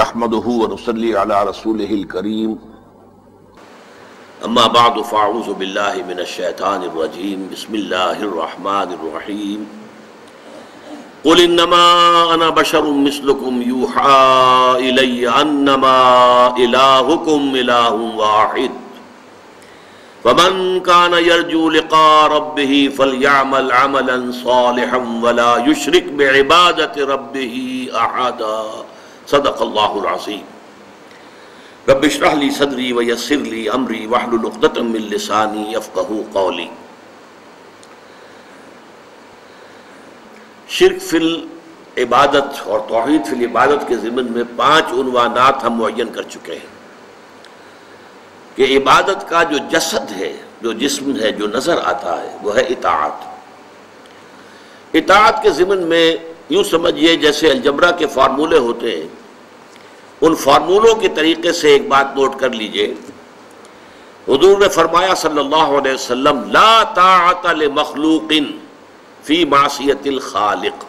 نحمده ونصلي على رسوله الكريم اما بعد فاعوذ بالله من الشيطان الرجيم بسم الله الرحمن الرحيم قل انما انا بشر مثلكم يوحى الي انما الهكم اله واحد فمن كان يرجو لقاء ربه فليعمل عملا صالحا ولا يشرك بعبادة ربه احدا صدق اللہ العظیم رب اشرح لی صدری ویسر لی امری واحلل عقدۃ من لسانی یفقہوا قولی۔ شرک فی العبادت اور توحید فی العبادت کے ضمن میں 5 عنوانات ہم معین کر چکے ہیں کہ عبادت کا جو جسد ہے، جو جسم ہے، جو نظر آتا ہے، وہ ہے اطاعت۔ اطاعت کے ضمن میں یوں سمجھیے جیسے الجبرا کے فارمولے ہوتے ہیں، ان فارمولوں کے طریقے سے ایک بات نوٹ کر لیجئے۔ حضور نے فرمایا صلی اللہ علیہ وسلم لا طاعت لمخلوق فی معصیت الخالق،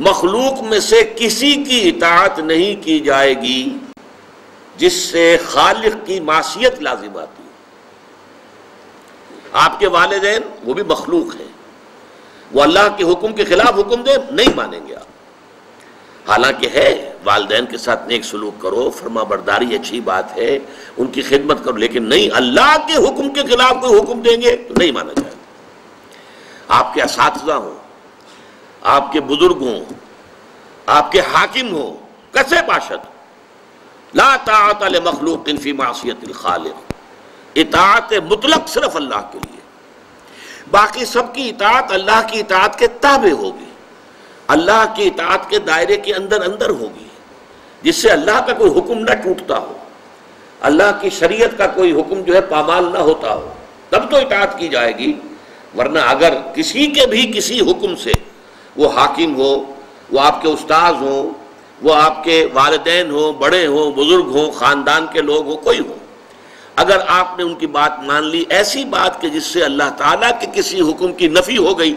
مخلوق میں سے کسی کی اطاعت نہیں کی جائے گی جس سے خالق کی معصیت لازم آتی ہے۔ آپ کے والدین وہ بھی مخلوق ہیں، وہ اللہ کے حکم کے خلاف حکم دے نہیں مانیں گے آپ، حالانکہ ہے والدین کے ساتھ نیک سلوک کرو، فرما برداری اچھی بات ہے، ان کی خدمت کرو، لیکن نہیں اللہ کے حکم کے خلاف کوئی حکم دیں گے تو نہیں مانا جائے گا۔ آپ کے اساتذہ ہوں، آپ کے بزرگ ہوں، آپ کے حاکم ہوں، کسے باشد، لا طاعت لمخلوق فی معصیت الخالق، اطاعت مطلق صرف اللہ کے لیے، باقی سب کی اطاعت اللہ کی اطاعت کے تابع ہوگی، اللہ کی اطاعت کے دائرے کے اندر ہوگی، جس سے اللہ کا کوئی حکم نہ ٹوٹتا ہو، اللہ کی شریعت کا کوئی حکم جو ہے پامال نہ ہوتا ہو، تب تو اطاعت کی جائے گی۔ ورنہ اگر کسی کے بھی کسی حکم سے، وہ حاکم ہو، وہ آپ کے استاذ ہوں، وہ آپ کے والدین ہوں، بڑے ہوں، بزرگ ہوں، خاندان کے لوگ ہوں، کوئی ہو، اگر آپ نے ان کی بات مان لی، ایسی بات کہ جس سے اللہ تعالیٰ کے کسی حکم کی نفی ہو گئی،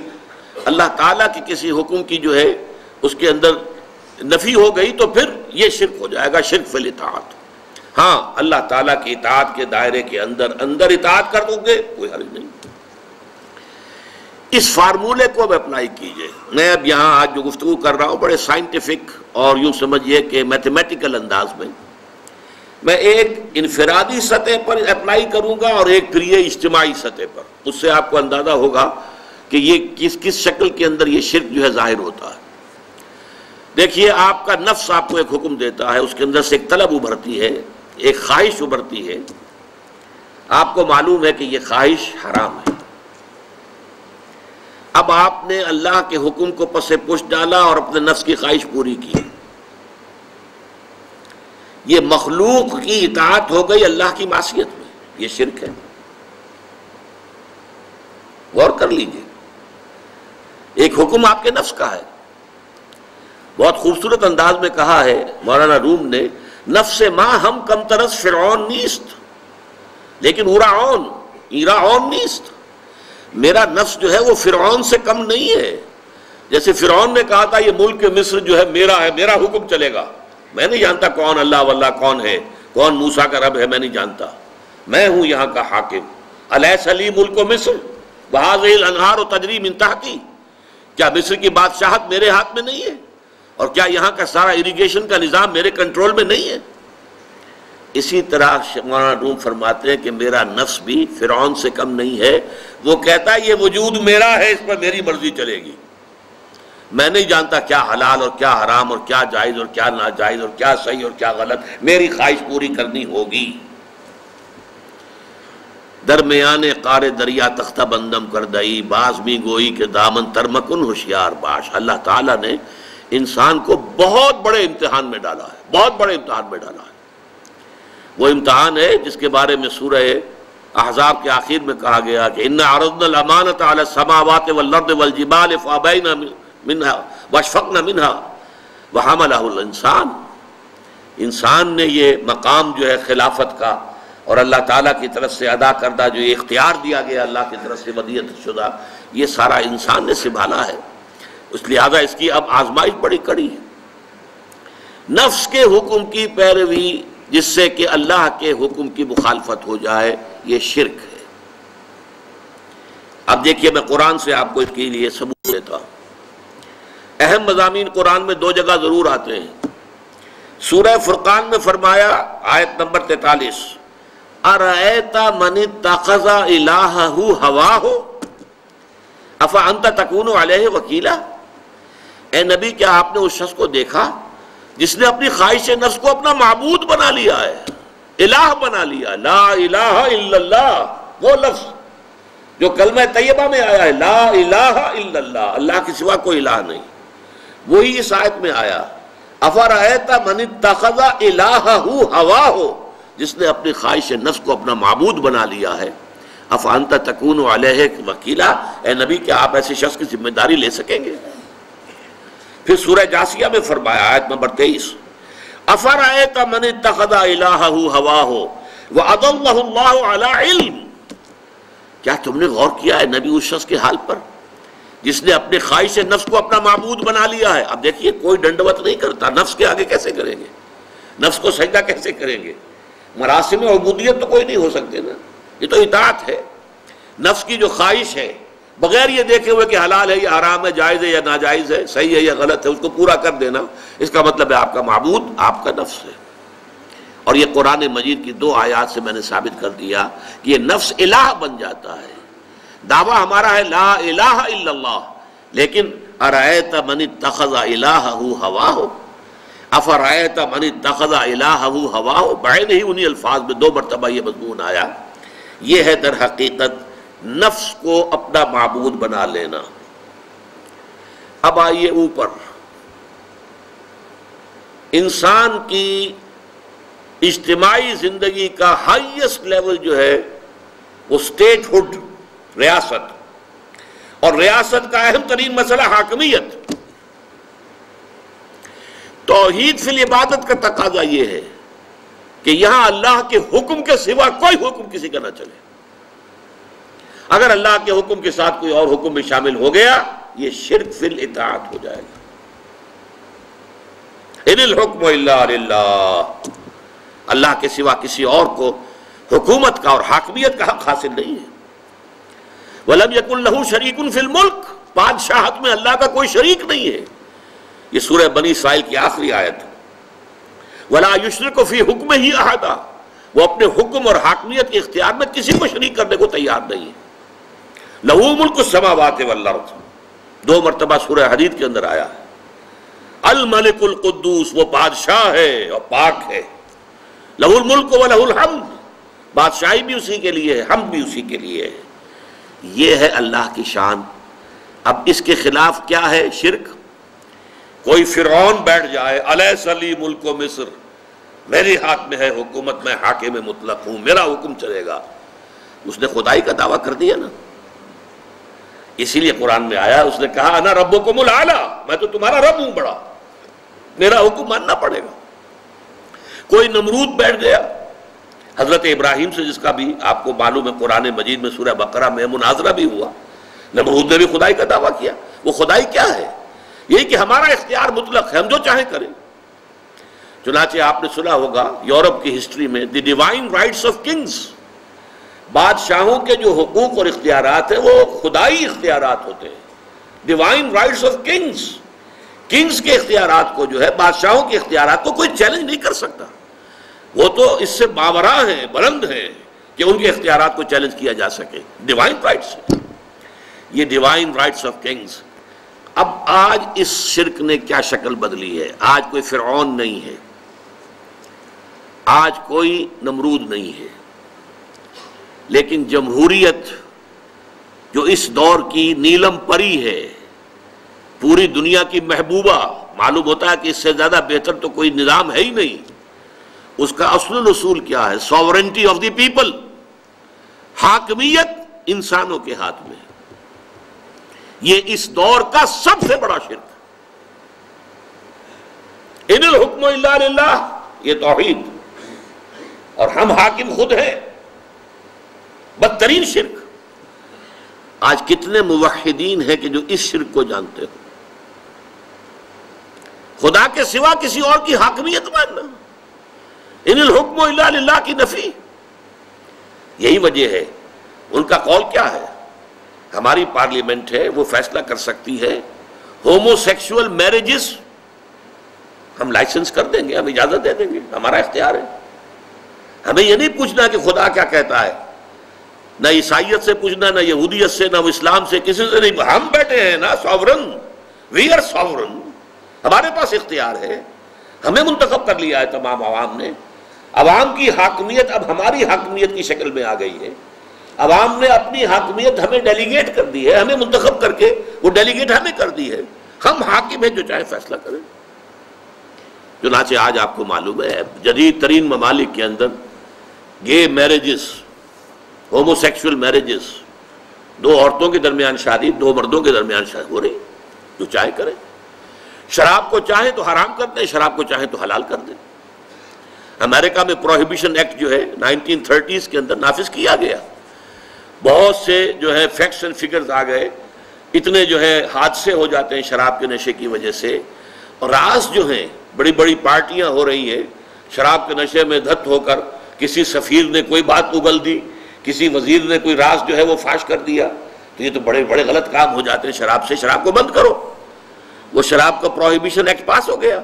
اللہ تعالیٰ کے کسی حکم کی جو ہے اس کے اندر نفی ہو گئی، تو پھر یہ شرک ہو جائے گا، شرک فی الاطاعت۔ ہاں اللہ تعالیٰ کی اطاعت کے دائرے کے اندر اطاعت کر دو گے کوئی حرج نہیں۔ اس فارمولے کو اب اپلائی کیجئے۔ میں اب یہاں آج جو گفتگو کر رہا ہوں بڑے سائنٹیفک اور یوں سمجھیے کہ میتھمیٹیکل انداز میں، میں ایک انفرادی سطح پر اپلائی کروں گا اور ایک پھر یہ اجتماعی سطح پر، اس سے آپ کو اندازہ ہوگا کہ یہ کس شکل کے اندر یہ شرک جو ہے ظاہر ہوتا ہے۔ دیکھیے آپ کا نفس آپ کو ایک حکم دیتا ہے، اس کے اندر سے ایک طلب ابھرتی ہے، ایک خواہش ابھرتی ہے، آپ کو معلوم ہے کہ یہ خواہش حرام ہے، اب آپ نے اللہ کے حکم کو پس پش ڈالا اور اپنے نفس کی خواہش پوری کی، یہ مخلوق کی اطاعت ہو گئی اللہ کی معصیت میں، یہ شرک ہے۔ غور کر لیجئے، ایک حکم آپ کے نفس کا ہے، بہت خوبصورت انداز میں کہا ہے مولانا روم نے، نفس ما ہم کم ترس فرعون نیست لیکن ایراعون نیست، میرا نفس جو ہے وہ فرعون سے کم نہیں ہے۔ جیسے فرعون نے کہا تھا یہ ملک مصر جو ہے میرا ہے، میرا حکم چلے گا، میں نہیں جانتا کون اللہ واللہ کون ہے، کون موسیٰ کا رب ہے، میں نہیں جانتا، میں ہوں یہاں کا حاکم، الیس لی ملک مصر وہذہ الانہار تجری من تحتی، کیا مصر کی بادشاہت میرے ہاتھ میں نہیں ہے، اور کیا یہاں کا سارا اریگیشن کا نظام میرے کنٹرول میں نہیں ہے؟ اسی طرح مولانا روم فرماتے ہیں کہ میرا نفس بھی فرعون سے کم نہیں ہے، وہ کہتا ہے یہ وجود میرا ہے، اس پر میری مرضی چلے گی، میں نہیں جانتا کیا حلال اور کیا حرام اور کیا جائز اور کیا ناجائز اور کیا صحیح اور کیا غلط، میری خواہش پوری کرنی ہوگی۔ درمیان قار دریا تختہ بندم کر دئی، باز می گوئی کہ دامن ترمکن ہوشیار باش۔ اللہ تعالیٰ نے انسان کو بہت بڑے امتحان میں ڈالا ہے، بہت بڑے امتحان میں ڈالا ہے۔ وہ امتحان ہے جس کے بارے میں سورہ احزاب کے آخر میں کہا گیا کہ اِنَّا عَرَضْنَا الْأَمَانَةَ عَلَى السَّمَاوَاتِ وَالْأَرْضِ وَالْجِبَالِ فَأَبَيْنَ مِنْهَا وَأَشْفَقْنَ مِنْهَا وَحَمَلَهُ الْإِنسَانُ، انسان نے یہ مقام جو ہے خلافت کا اور اللہ تعالیٰ کی طرف سے ادا کردہ جو یہ اختیار دیا گیا اللہ کی طرف سے ودیعت شدہ، یہ سارا انسان نے سنبھالا ہے، اس لہذا اس کی اب آزمائش بڑی کڑی ہے۔ نفس کے حکم کی پیروی جس سے کہ اللہ کے حکم کی مخالفت ہو جائے، یہ شرک ہے۔ اب دیکھیے میں قرآن سے آپ کو اس کے لیے ثبوت دیتا ہوں۔ اہم مضامین قرآن میں دو جگہ ضرور آتے ہیں۔ سورہ فرقان میں فرمایا آیت نمبر 43، اَرَأَيْتَ مَنِ اتَّخَذَ إِلَٰهَهُ هَوَاهُ أَفَأَنْتَ تَكُونُ عَلَيْهِ وَكِيلًا۔ اے نبی کیا آپ نے اس شخص کو دیکھا جس نے اپنی خواہش نفس کو اپنا معبود بنا لیا ہے، الہ بنا لیا، لا الہ الا اللہ، وہ لفظ جو کلمہ طیبہ میں آیا ہے، لا الہ الا اللہ، اللہ کے سوا کوئی الہ نہیں، وہی اس آیت میں آیا، افرأیت من اتخذ الہہ ہواہ، جس نے اپنی خواہش نفس کو اپنا معبود بنا لیا ہے، افانت تکون علیہ وکیلا، اے نبی کیا آپ ایسے شخص کی ذمہ داری لے سکیں گے؟ پھر سورہ جاسیہ میں فرمایا آیت نمبر 23، افرأیت من اتخذ الہہ ہواہ وَأَضَلَّهُ اللَّهُ عَلَىٰ عِلْمٍ، کیا تم نے غور کیا ہے نبی اس شخص کے حال پر جس نے اپنے خواہش نفس کو اپنا معبود بنا لیا ہے؟ اب دیکھیے کوئی ڈنڈوت نہیں کرتا، نفس کے آگے کیسے کریں گے، نفس کو سجدہ کیسے کریں گے؟ مراسم عبودیت تو کوئی نہیں ہو سکتے نا، یہ تو اطاعت ہے۔ نفس کی جو خواہش ہے بغیر یہ دیکھے ہوئے کہ حلال ہے یا حرام ہے، جائز ہے یا ناجائز ہے، صحیح ہے یا غلط ہے، اس کو پورا کر دینا، اس کا مطلب ہے آپ کا معبود آپ کا نفس ہے۔ اور یہ قرآن مجید کی دو آیات سے میں نے ثابت کر دیا کہ یہ نفس الہ بن جاتا ہے۔ دعویٰ ہمارا ہے لا الہ الا اللہ، لیکن ارأیت من اتخذ الہہ ہواہ، افرأیت من اتخذ الہہ ہواہ، بعین ہی انہی الفاظ میں 2 مرتبہ یہ مضمون آیا۔ یہ ہے در حقیقت نفس کو اپنا معبود بنا لینا۔ اب آئیے اوپر، انسان کی اجتماعی زندگی کا ہائیسٹ لیول جو ہے وہ اسٹیٹ ہوڈ، ریاست، اور ریاست کا اہم ترین مسئلہ حاکمیت۔ توحید فی العبادت کا تقاضا یہ ہے کہ یہاں اللہ کے حکم کے سوا کوئی حکم کسی کا نہ چلے۔ اگر اللہ کے حکم کے ساتھ کوئی اور حکم بھی شامل ہو گیا یہ شرک فی الاطاعت ہو جائے گا۔ ان الحکم الا للہ، اللہ کے سوا کسی اور کو حکومت کا اور حاکمیت کا حق حاصل نہیں ہے۔ وَلَمْ يَكُنْ لَهُ شَرِيكٌ فِي الْمُلْكِ، بادشاہت میں اللہ کا کوئی شریک نہیں ہے۔ یہ سورہ بنی اسرائیل کی آخری آیت ہے۔ وَلَا يُشْرِكُ فِي حُكْمِهِ أَحَدًا، وہ اپنے حکم اور حاکمیت کے اختیار میں کسی کو شریک کرنے کو تیار نہیں ہے۔ لَهُ مُلْكُ السَّمَاوَاتِ وَالْأَرْضِ، 2 مرتبہ سورہ حدید کے اندر آیا ہے۔ الملک القدوس، وہ بادشاہ ہے اور پاک ہے۔ لَهُ الْمُلْكُ وَلَهُ الْحَمْدُ، بادشاہی بھی اسی کے لیے ہے، حمد بھی اسی کے لیے ہے۔ یہ ہے اللہ کی شان۔ اب اس کے خلاف کیا ہے؟ شرک۔ کوئی فرعون بیٹھ جائے، الیس لی ملک مصر، میرے ہاتھ میں ہے حکومت، میں حاکم مطلق ہوں، میرا حکم چلے گا، اس نے خدائی کا دعویٰ کر دیا نا۔ اسی لیے قرآن میں آیا، اس نے کہا انا ربکم الاعلی، میں تو تمہارا رب ہوں بڑا، میرا حکم ماننا پڑے گا۔ کوئی نمرود بیٹھ گیا، حضرت ابراہیم سے جس کا بھی آپ کو معلوم ہے قرآن مجید میں سورہ بقرہ میں مناظرہ بھی ہوا، نمرود نے بھی خدائی کا دعویٰ کیا۔ وہ خدائی کیا ہے؟ یہی کہ ہمارا اختیار مطلق ہے، ہم جو چاہیں کریں۔ چنانچہ آپ نے سنا ہوگا یورپ کی ہسٹری میں the divine rights of kings, بادشاہوں کے جو حقوق اور اختیارات ہیں وہ خدائی اختیارات ہوتے ہیں۔ Divine rights of kings, kings کے اختیارات کو جو ہے، بادشاہوں کے اختیارات کو کوئی چیلنج نہیں کر سکتا، وہ تو اس سے باوراء ہیں، بلند ہیں کہ ان کے اختیارات کو چیلنج کیا جا سکے۔ ڈیوائن رائٹس، یہ ڈیوائن رائٹس آف کنگز۔ اب آج اس شرک نے کیا شکل بدلی ہے؟ آج کوئی فرعون نہیں ہے، آج کوئی نمرود نہیں ہے، لیکن جمہوریت جو اس دور کی نیلم پری ہے، پوری دنیا کی محبوبہ، معلوم ہوتا ہے کہ اس سے زیادہ بہتر تو کوئی نظام ہے ہی نہیں۔ اس کا اصل اصول کیا ہے؟ ساورنٹی آف دی پیپل، حاکمیت انسانوں کے ہاتھ میں۔ یہ اس دور کا سب سے بڑا شرک۔ ان الحکم الا للہ، یہ توحید، اور ہم حاکم خود ہیں، بدترین شرک۔ آج کتنے موحدین ہیں کہ جو اس شرک کو جانتے ہو؟ خدا کے سوا کسی اور کی حاکمیت ماننا، ان الحکم الا للہ کی نفی. یہی وجہ ہے ان کا قول کیا ہے. ہماری پارلیمنٹ ہے، وہ فیصلہ کر سکتی ہے ہومو سیکشول میرجز ہم لائسنس کر دیں گے، ہم اجازت دے دیں گے، ہمارا اختیار ہے. ہمیں یہ نہیں پوچھنا کہ خدا کیا کہتا ہے، نہ عیسائیت سے پوچھنا، نہ یہودیت سے، نہ اسلام سے، کسی سے نہیں. ہم بیٹھے ہیں نا ساورن، وی آر ساورن، ہمارے پاس اختیار ہے. ہمیں منتخب کر لیا ہے تمام عوام نے. عوام کی حاکمیت اب ہماری حاکمیت کی شکل میں آ گئی ہے. عوام نے اپنی حاکمیت ہمیں ڈیلیگیٹ کر دی ہے، ہمیں منتخب کر کے وہ ڈیلیگیٹ ہمیں کر دی ہے. ہم حاکم ہیں، جو چاہے فیصلہ کریں. چنانچہ آج آپ کو معلوم ہے جدید ترین ممالک کے اندر گے میرجز، ہومو سیکشول میرجز، دو عورتوں کے درمیان شادی، دو مردوں کے درمیان شادی ہو رہی، جو چاہے کریں. شراب کو چاہیں تو حرام کر دیں، شراب کو چاہیں تو حلال کر دیں. امریکہ میں پروہیبیشن ایکٹ جو ہے 1930s کے اندر نافذ کیا گیا. بہت سے جو ہے فیکٹس اینڈ فگرز آ گئے، اتنے جو ہے حادثے ہو جاتے ہیں شراب کے نشے کی وجہ سے. اور راز جو ہیں بڑی بڑی پارٹیاں ہو رہی ہیں شراب کے نشے میں دھت ہو کر. کسی سفیر نے کوئی بات اگل دی، کسی وزیر نے کوئی راز جو ہے وہ فاش کر دیا. تو یہ تو بڑے بڑے غلط کام ہو جاتے ہیں شراب سے. شراب کو بند کرو. وہ شراب کا پروہیبیشن ایکٹ پاس ہو گیا،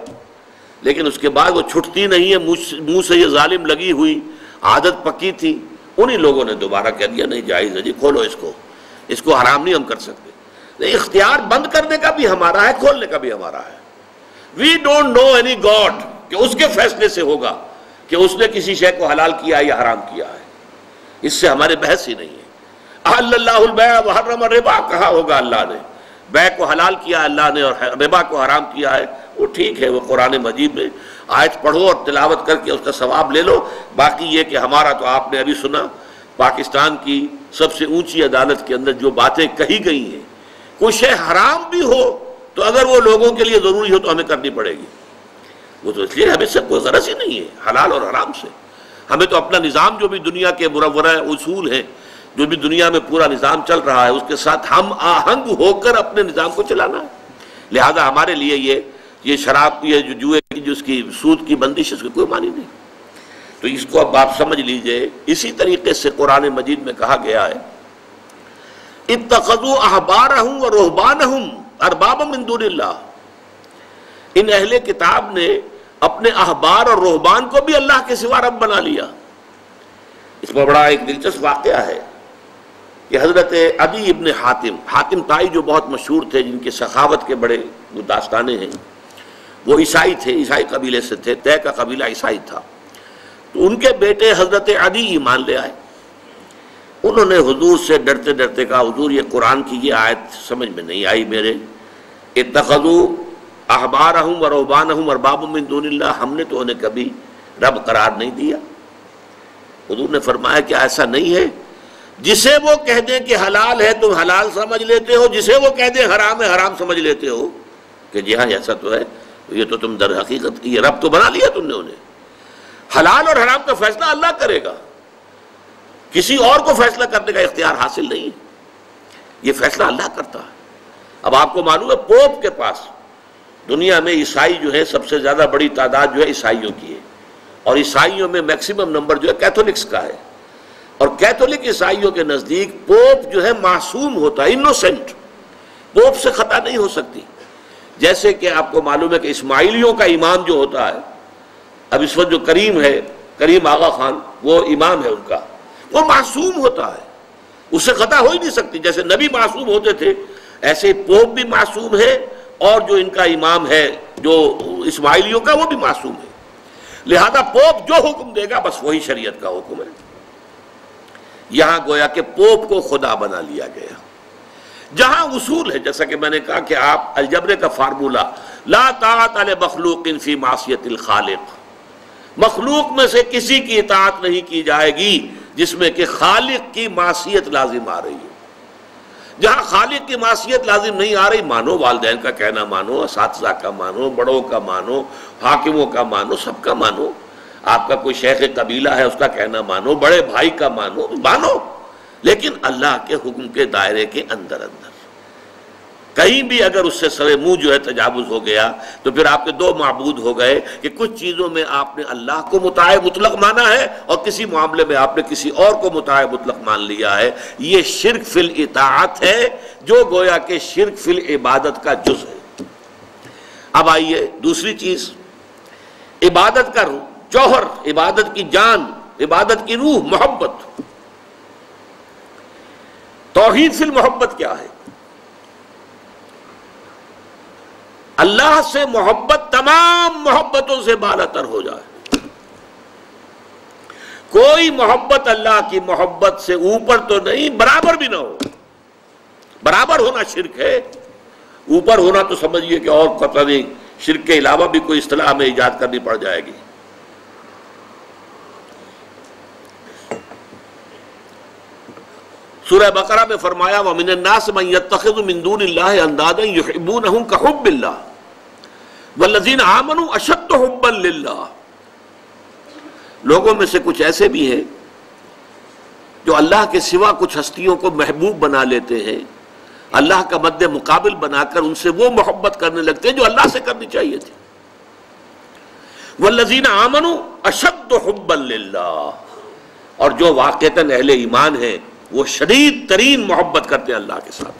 لیکن اس کے بعد وہ چھٹتی نہیں ہے. منہ سے یہ ظالم لگی ہوئی عادت پکی تھی. انہی لوگوں نے دوبارہ کہہ دیا نہیں جائز ہے جی، کھولو اس کو حرام نہیں ہم کر سکتے. نہیں، اختیار بند کرنے کا بھی ہمارا ہے، کھولنے کا بھی ہمارا ہے. We don't know any God کہ اس کے فیصلے سے ہوگا کہ اس نے کسی شے کو حلال کیا یا حرام کیا ہے. اس سے ہمارے بحث ہی نہیں ہے. احل اللہ البیع وحرم الربا کہا ہوگا اللہ نے، بیع کو حلال کیا اللہ نے اور ربا کو حرام کیا ہے. وہ ٹھیک ہے، وہ قرآن مجید میں آیت پڑھو اور تلاوت کر کے اس کا ثواب لے لو. باقی یہ کہ ہمارا تو آپ نے ابھی سنا، پاکستان کی سب سے اونچی عدالت کے اندر جو باتیں کہی گئی ہیں، کوئی شے حرام بھی ہو تو اگر وہ لوگوں کے لیے ضروری ہو تو ہمیں کرنی پڑے گی. وہ تو اس لیے ہمیں سے کوئی غرض ہی نہیں ہے حلال اور حرام سے. ہمیں تو اپنا نظام جو بھی دنیا کے مرورہ اصول ہیں، جو بھی دنیا میں پورا نظام چل رہا ہے، اس کے ساتھ ہم آہنگ ہو کر اپنے نظام کو چلانا ہے. لہذا ہمارے لیے یہ شراب کی جو جوئے کی جو اس کی سود کی بندش، اس کی کوئی معنی نہیں. تو اس کو اب آپ سمجھ لیجئے. اسی طریقے سے قرآن مجید میں کہا گیا ہے اتخذوا احبارهم ورهبانهم اربابا من دون اللہ. ان اہل کتاب نے اپنے احبار اور رہبان کو بھی اللہ کے سوا رب بنا لیا. اس میں بڑا ایک دلچسپ واقعہ ہے کہ حضرت عدی ابن حاتم طائی جو بہت مشہور تھے، جن کے سخاوت کے بڑے داستانے ہیں، وہ عیسائی تھے، عیسائی قبیلے سے تھے، طے کا قبیلہ عیسائی تھا. تو ان کے بیٹے حضرت عدی ایمان لے آئے. انہوں نے حضور سے ڈرتے ڈرتے کہا حضور یہ قرآن کی یہ آیت سمجھ میں نہیں آئی میرے، اتخذوا احبارہم ورہبانہم اربابا من دون اللہ، ہم نے تو انہیں کبھی رب قرار نہیں دیا. حضور نے فرمایا کہ ایسا نہیں ہے، جسے وہ کہہ دیں کہ حلال ہے تم حلال سمجھ لیتے ہو، جسے وہ کہہ دیں حرام ہے حرام سمجھ لیتے ہو. کہ جی ہاں ایسا تو ہے، یہ تو تم در حقیقت یہ رب تو بنا لیا تم نے انہیں. حلال اور حرام کا فیصلہ اللہ کرے گا، کسی اور کو فیصلہ کرنے کا اختیار حاصل نہیں، یہ فیصلہ اللہ کرتا ہے. اب آپ کو معلوم ہے پوپ کے پاس دنیا میں عیسائی جو ہے سب سے زیادہ بڑی تعداد جو ہے عیسائیوں کی ہے، اور عیسائیوں میں میکسیمم نمبر جو ہے کیتھولکس کا ہے. اور کیتھولک عیسائیوں کے نزدیک پوپ جو ہے معصوم ہوتا ہے، انوسنٹ، پوپ سے خطا نہیں ہو سکتی. جیسے کہ آپ کو معلوم ہے کہ اسماعیلیوں کا امام جو ہوتا ہے، اب اس وقت جو کریم ہے، کریم آغا خان، وہ امام ہے ان کا، وہ معصوم ہوتا ہے، اس سے خطا ہو ہی نہیں سکتی. جیسے نبی معصوم ہوتے تھے ایسے پوپ بھی معصوم ہے، اور جو ان کا امام ہے جو اسماعیلیوں کا وہ بھی معصوم ہے. لہذا پوپ جو حکم دے گا بس وہی شریعت کا حکم ہے. یہاں گویا کہ پوپ کو خدا بنا لیا گیا. جہاں اصول ہے، جیسا کہ میں نے کہا کہ آپ الجبر کا فارمولہ لا طاعت لمخلوق فی معصیت الخالق، مخلوق میں سے کسی کی اطاعت نہیں کی جائے گی جس میں کہ خالق کی معصیت لازم آ رہی ہے. جہاں خالق کی معصیت لازم نہیں آ رہی، مانو والدین کا کہنا مانو، اساتذہ کا مانو، بڑوں کا مانو، حاکموں کا مانو، سب کا مانو. آپ کا کوئی شیخ قبیلہ ہے اس کا کہنا مانو، بڑے بھائی کا مانو، لیکن اللہ کے حکم کے دائرے کے اندر. کہیں بھی اگر اس سے سرے منہ جو ہے تجاوز ہو گیا تو پھر آپ کے دو معبود ہو گئے کہ کچھ چیزوں میں آپ نے اللہ کو مطاع مطلق مانا ہے اور کسی معاملے میں آپ نے کسی اور کو مطاع مطلق مان لیا ہے. یہ شرک فی الاطاعت ہے جو گویا کہ شرک فی العبادت کا جز ہے. اب آئیے دوسری چیز، عبادت کا جوہر، عبادت کی جان، عبادت کی روح محبت. توحید فی المحبت کیا ہے؟ اللہ سے محبت تمام محبتوں سے بالاتر ہو جائے. کوئی محبت اللہ کی محبت سے اوپر تو نہیں، برابر بھی نہ ہو. برابر ہونا شرک ہے، اوپر ہونا تو سمجھیے کہ اور پتہ نہیں شرک کے علاوہ بھی کوئی اصطلاح ہمیں ایجاد کرنی پڑ جائے گی. سورہ بقرہ میں فرمایا وَمِنَ النَّاسِ مَن يَتَّخِذُ مِن دُونِ اللَّهِ أَندَادًا يُحِبُّونَهُم كَحُبِّ اللَّهِ وَالَّذِينَ آمَنُوا أَشَدُّ حُبًّا لِلَّهِ. لوگوں میں سے کچھ ایسے بھی ہیں جو اللہ کے سوا کچھ ہستیوں کو محبوب بنا لیتے ہیں، اللہ کا مد مقابل بنا کر ان سے وہ محبت کرنے لگتے ہیں جو اللہ سے کرنی چاہیے تھی. وَالَّذِينَ آمَنُوا أَشَدُّ حُبًّا لِلَّهِ، اور جو واقعتاً اہل ایمان ہیں وہ شدید ترین محبت کرتے ہیں اللہ کے ساتھ.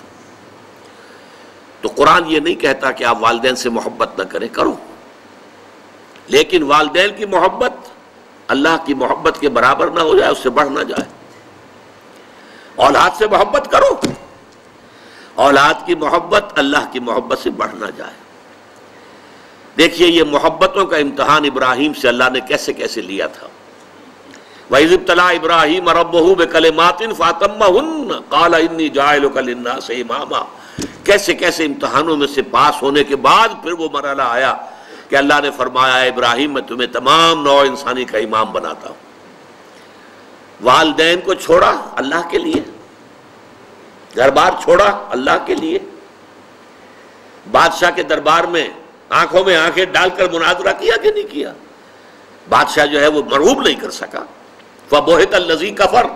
تو قرآن یہ نہیں کہتا کہ آپ والدین سے محبت نہ کریں، کرو، لیکن والدین کی محبت اللہ کی محبت کے برابر نہ ہو جائے، اس سے بڑھ نہ جائے. اولاد سے محبت کرو، اولاد کی محبت اللہ کی محبت سے بڑھ نہ جائے. دیکھیے یہ محبتوں کا امتحان ابراہیم سے اللہ نے کیسے کیسے لیا تھا. وَإِذِ ابْتَلَىٰ إِبْرَاهِيمَ رَبُّهُ بِكَلِمَاتٍ فَأَتَمَّهُنَّ قَالَ إِنِّي جَاعِلُكَ لِلنَّاسِ إِمَامًا. کیسے کیسے امتحانوں میں سے پاس ہونے کے بعد پھر وہ مرحلہ آیا کہ اللہ نے فرمایا ابراہیم میں تمہیں تمام نوع انسانی کا امام بناتا ہوں. والدین کو چھوڑا اللہ کے لیے، گھر بار چھوڑا اللہ کے لیے، بادشاہ کے دربار میں آنکھوں میں آنکھیں ڈال کر مناظرہ کیا کہ نہیں کیا؟ بادشاہ جو ہے وہ مرعوب نہیں کر سکا. فَبُہِتَ الَّذِي كَفَرَ،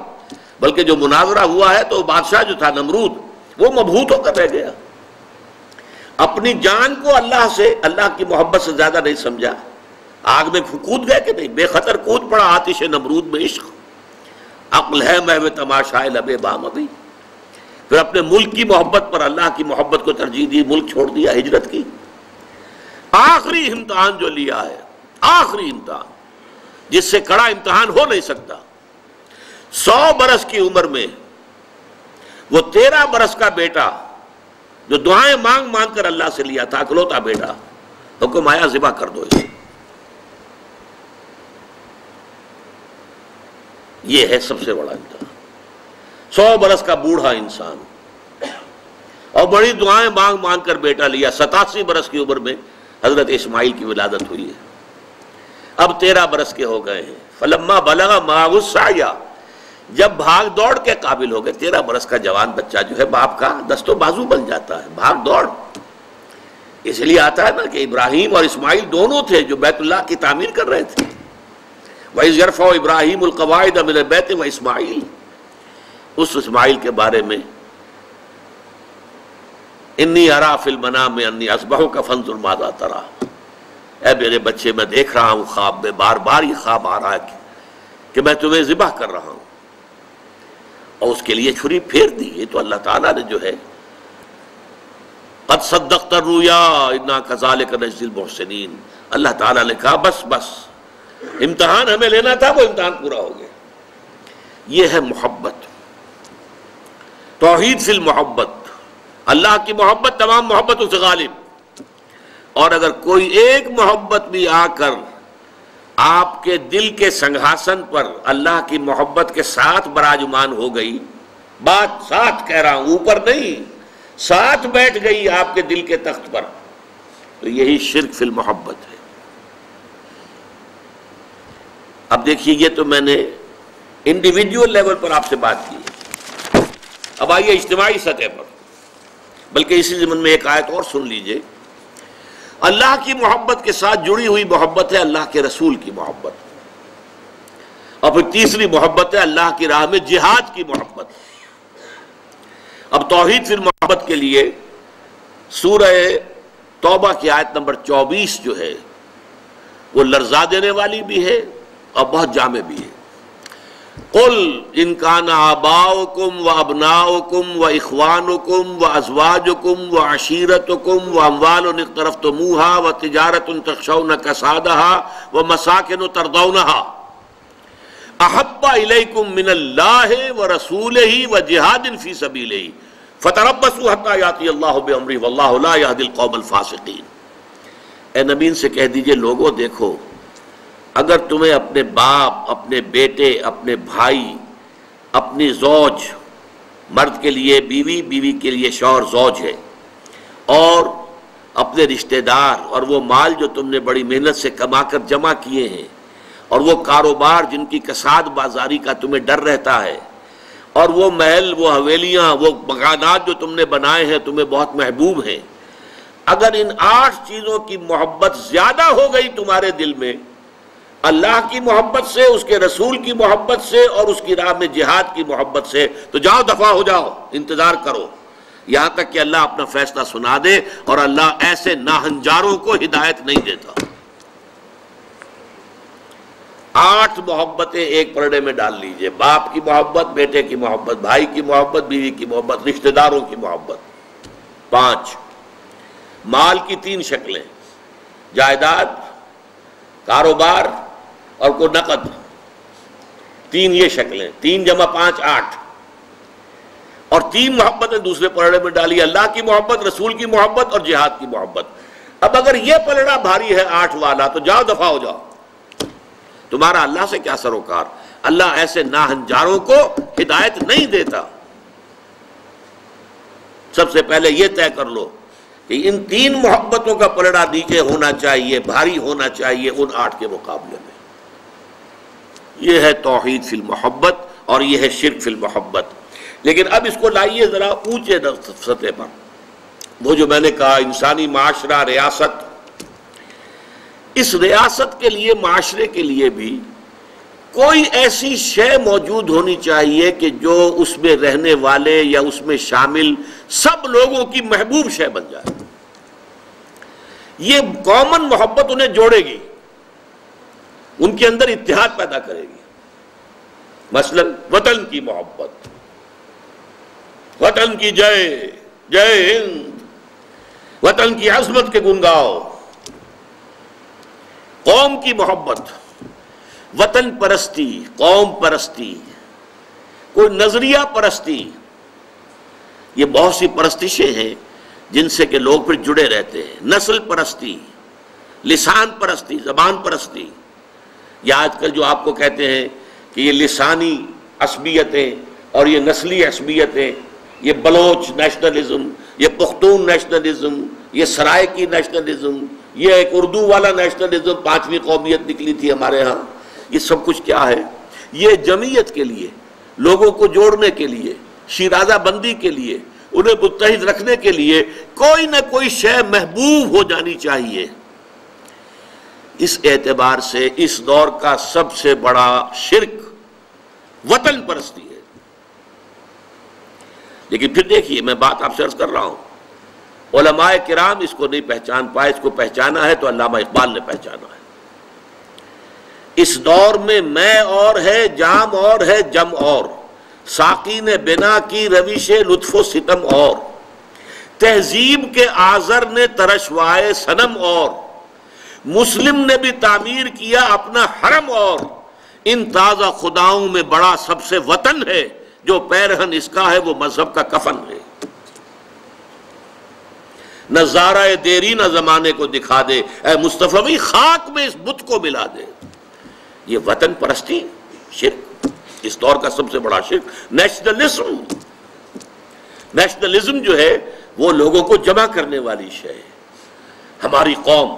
بلکہ جو مناظرہ ہوا ہے تو بادشاہ جو تھا نمرود وہ مبہوت ہو کر رہ گیا. اپنی جان کو اللہ سے، اللہ کی محبت سے زیادہ نہیں سمجھا. آگ میں کود گئے کہ نہیں، بے خطر کود پڑا آتش نمرود میں عشق. عقل ہے محو تماشائے لبے بام ابھی. پھر اپنے ملک کی محبت پر اللہ کی محبت کو ترجیح دی، ملک چھوڑ دیا، ہجرت کی. آخری امتحان جو لیا ہے، آخری امتحان جس سے کڑا امتحان ہو نہیں سکتا. 100 برس کی عمر میں وہ 13 برس کا بیٹا جو دعائیں مانگ مانگ کر اللہ سے لیا تھا، اکلوتا بیٹا، حکم آیا ذبح کر دو اسے. یہ ہے سب سے بڑا امتحان. 100 برس کا بوڑھا انسان اور بڑی دعائیں مانگ مانگ کر بیٹا لیا. 87 برس کی عمر میں حضرت اسماعیل کی ولادت ہوئی ہے. اب 13 برس کے ہو گئے ہیں. فلما بلغ معه السعی، جب بھاگ دوڑ کے قابل ہو گئے. 13 برس کا جوان بچہ جو ہے باپ کا دست و بازو بن جاتا ہے، بھاگ دوڑ. اس لیے آتا ہے نا کہ ابراہیم اور اسماعیل دونوں تھے جو بیت اللہ کی تعمیر کر رہے تھے. وَإِذْ يَرْفَعُ إِبْرَاهِيمُ الْقَوَاعِدَ مِنَ الْبَيْتِ وَإِسْمَاعِيلُ، اس اسماعیل کے بارے میں انی ارا فی المنام انی اذبحک فانظر ماذا تری. اے میرے بچے میں دیکھ رہا ہوں خواب میں، بار بار یہ خواب آ رہا ہے کہ میں تمہیں ذبح کر رہا ہوں. اور اس کے لیے چھری پھیر دی. یہ تو اللہ تعالیٰ نے جو ہے قد صدقت الرؤیا انا کذالک نجزی المحسنین، اللہ تعالیٰ نے کہا بس بس امتحان ہمیں لینا تھا، وہ امتحان پورا ہو گیا. یہ ہے محبت، توحید فی المحبت. اللہ کی محبت تمام محبتوں سے غالب. اور اگر کوئی ایک محبت بھی آ کر آپ کے دل کے سنگھاسن پر اللہ کی محبت کے ساتھ براجمان ہو گئی، بات ساتھ کہہ رہا ہوں، اوپر نہیں، ساتھ بیٹھ گئی آپ کے دل کے تخت پر، تو یہی شرک فی المحبت ہے. اب دیکھیے یہ تو میں نے انڈیویجول لیول پر آپ سے بات کی. اب آئیے اجتماعی سطح پر، بلکہ اسی ضمن میں ایک آیت اور سن لیجئے. اللہ کی محبت کے ساتھ جڑی ہوئی محبت ہے اللہ کے رسول کی محبت، اور پھر تیسری محبت ہے اللہ کی راہ میں جہاد کی محبت. اب توحید فی المحبت کے لیے سورہ توبہ کی آیت نمبر 24 جو ہے وہ لرزا دینے والی بھی ہے اور بہت جامع بھی ہے. قل ان کان آباؤکم وابناؤکم واخوانکم وازواجکم وعشیرتکم واموال اقترفتموها وتجارۃ تخشون کسادها ومساکن ترضونها احب الیکم من اللہ ورسولہ وجہاد فی سبیلہ فتربصوا حتی یاتی اللہ بامرہ واللہ لا یہدی القوم الفاسقین. اے نبی ان سے کہہ دیجئے لوگوں دیکھو، اگر تمہیں اپنے باپ، اپنے بیٹے، اپنے بھائی، اپنی زوج، مرد کے لیے بیوی، بیوی کے لیے شوہر زوج ہے، اور اپنے رشتہ دار اور وہ مال جو تم نے بڑی محنت سے کما کر جمع کیے ہیں، اور وہ کاروبار جن کی کساد بازاری کا تمہیں ڈر رہتا ہے، اور وہ محل، وہ حویلیاں، وہ مکانات جو تم نے بنائے ہیں تمہیں بہت محبوب ہیں، اگر ان 8 چیزوں کی محبت زیادہ ہو گئی تمہارے دل میں، اللہ کی محبت سے، اس کے رسول کی محبت سے، اور اس کی راہ میں جہاد کی محبت سے، تو جاؤ دفع ہو جاؤ، انتظار کرو یہاں تک کہ اللہ اپنا فیصلہ سنا دے. اور اللہ ایسے ناہنجاروں کو ہدایت نہیں دیتا. 8 محبتیں ایک پرڑے میں ڈال لیجئے: باپ کی محبت، بیٹے کی محبت، بھائی کی محبت، بیوی کی محبت، رشتہ داروں کی محبت. 5 مال کی 3 شکلیں: جائیداد، کاروبار اور کوئی نقد. 3 یہ شکلیں، 3 جمع 5 8. اور 3 محبتیں دوسرے پلڑے میں ڈالی: اللہ کی محبت، رسول کی محبت اور جہاد کی محبت. اب اگر یہ پلڑا بھاری ہے 8 والا تو جاؤ دفع ہو جاؤ. تمہارا اللہ سے کیا سروکار؟ اللہ ایسے ناہنجاروں کو ہدایت نہیں دیتا. سب سے پہلے یہ طے کر لو کہ ان 3 محبتوں کا پلڑا نیچے ہونا چاہیے، بھاری ہونا چاہیے ان 8 کے مقابلے میں. یہ ہے توحید فی المحبت اور یہ ہے شرک فی المحبت. لیکن اب اس کو لائیے ذرا اونچے سطح پر. وہ جو میں نے کہا انسانی معاشرہ، ریاست، اس ریاست کے لیے، معاشرے کے لیے بھی کوئی ایسی شے موجود ہونی چاہیے کہ جو اس میں رہنے والے یا اس میں شامل سب لوگوں کی محبوب شے بن جائے. یہ کامن محبت انہیں جوڑے گی، ان کے اندر اتحاد پیدا کرے گی. مثلا وطن کی محبت، وطن کی جے جے ہند، وطن کی عظمت کے گن گاؤ. قوم کی محبت، وطن پرستی، قوم پرستی، کوئی نظریہ پرستی. یہ بہت سی پرستشیں ہیں جن سے کہ لوگ پھر جڑے رہتے ہیں. نسل پرستی، لسان پرستی، زبان پرستی. یا آج کل جو آپ کو کہتے ہیں کہ یہ لسانی عصبیتیں اور یہ نسلی عصبیتیں، یہ بلوچ نیشنلزم، یہ پختون نیشنلزم، یہ سرائکی نیشنلزم، یہ ایک اردو والا نیشنلزم، 5ویں قومیت نکلی تھی ہمارے ہاں. یہ سب کچھ کیا ہے؟ یہ جمعیت کے لیے، لوگوں کو جوڑنے کے لیے، شیرازہ بندی کے لیے، انہیں متحد رکھنے کے لیے کوئی نہ کوئی شے محبوب ہو جانی چاہیے. اس اعتبار سے اس دور کا سب سے بڑا شرک وطن پرستی ہے. لیکن پھر دیکھیے، میں بات آپ سے عرض کر رہا ہوں، علماء کرام اس کو نہیں پہچان پائے. اس کو پہچانا ہے تو علامہ اقبال نے پہچانا ہے. اس دور میں اور ہے، جام اور ہے، جم اور، ساقی نے بنا کی روش لطف و ستم اور، تہذیب کے آذر نے ترشوائے صنم اور، مسلم نے بھی تعمیر کیا اپنا حرم اور، ان تازہ خداؤں میں بڑا سب سے وطن ہے، جو پیرہن اس کا ہے وہ مذہب کا کفن ہے. نظارہ دیرینہ زمانے کو دکھا دے، اے مصطفی خاک میں اس بت کو ملا دے. یہ وطن پرستی شرک، اس دور کا سب سے بڑا شرک. نیشنلزم جو ہے وہ لوگوں کو جمع کرنے والی شے ہے. ہماری قوم،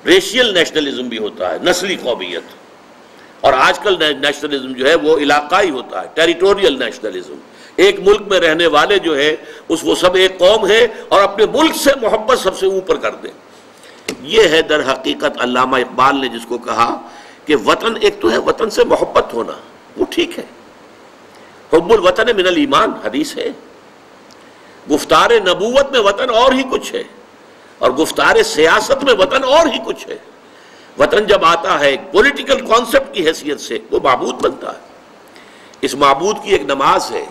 ریشیل نیشنلزم بھی ہوتا ہے، نسلی قومیت. اور آج کل نیشنلزم جو ہے وہ علاقائی ہوتا ہے، ٹیریٹوریل نیشنلزم. ایک ملک میں رہنے والے جو ہے وہ سب ایک قوم ہے اور اپنے ملک سے محبت سب سے اوپر کر دیں. یہ ہے در حقیقت علامہ اقبال نے جس کو کہا کہ وطن ایک تو ہے وطن سے محبت ہونا، وہ ٹھیک ہے، حب الوطن من الایمان حدیث ہے. گفتار نبوت میں وطن اور ہی کچھ ہے، اور گفتار سیاست میں وطن اور ہی کچھ ہے۔ وطن جب آتا ہے ایک پولیٹیکل کانسیپٹ کی حیثیت سے، وہ معبود بنتا ہے۔ اس معبود کی ایک نماز ہے،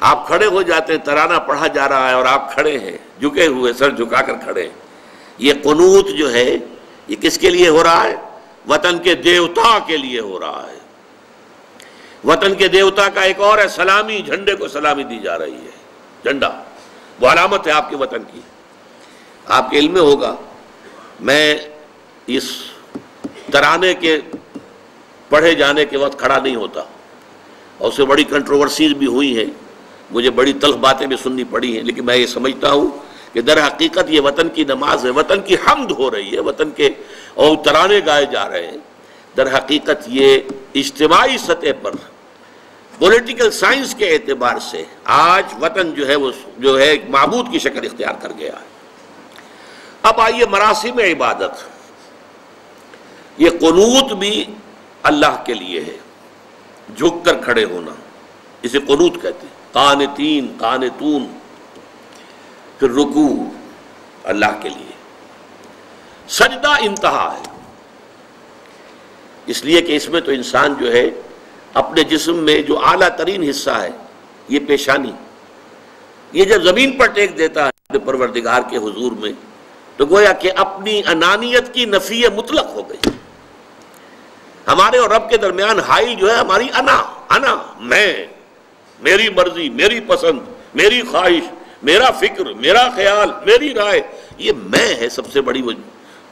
آپ کھڑے ہو جاتے ہیں، ترانہ پڑھا جا رہا ہے اور آپ کھڑے ہیں، جھکے ہوئے، سر جھکا کر کھڑے ہیں۔ یہ قنوت جو ہے یہ کس کے لیے ہو رہا ہے؟ وطن کے دیوتا کے لیے ہو رہا ہے۔ وطن کے دیوتا کا ایک اور ہے سلامی، جھنڈے کو سلامی دی جا رہی ہے۔ جھنڈا وہ علامت ہے آپ کے وطن کی۔ آپ کے علم میں ہوگا، میں اس ترانے کے پڑھے جانے کے وقت کھڑا نہیں ہوتا، اور اس سے بڑی کنٹروورسیز بھی ہوئی ہیں، مجھے بڑی تلخ باتیں بھی سننی پڑی ہیں، لیکن میں یہ سمجھتا ہوں کہ در حقیقت یہ وطن کی نماز ہے، وطن کی حمد ہو رہی ہے، وطن کے اور ترانے گائے جا رہے ہیں۔ در حقیقت یہ اجتماعی سطح پر پولیٹیکل سائنس کے اعتبار سے آج وطن جو ہے وہ جو ہے ایک معبود کی شکل اختیار کر گیا ہے۔ اب آئیے مراسم عبادت، یہ قنوت بھی اللہ کے لیے ہے، جھک کر کھڑے ہونا، اسے قنوت کہتے ہیں۔ قانتین، قانتون، پھر رکوع اللہ کے لیے، سجدہ انتہا ہے، اس لیے کہ اس میں تو انسان جو ہے اپنے جسم میں جو اعلیٰ ترین حصہ ہے یہ پیشانی، یہ جب زمین پر ٹیک دیتا ہے اپنے پروردگار کے حضور میں، تو گویا کہ اپنی انانیت کی نفی مطلق ہو گئی۔ ہمارے اور رب کے درمیان حائل جو ہے ہماری انا، میں، میری مرضی، میری پسند، میری خواہش، میرا فکر، میرا خیال، میری رائے، یہ میں ہے سب سے بڑی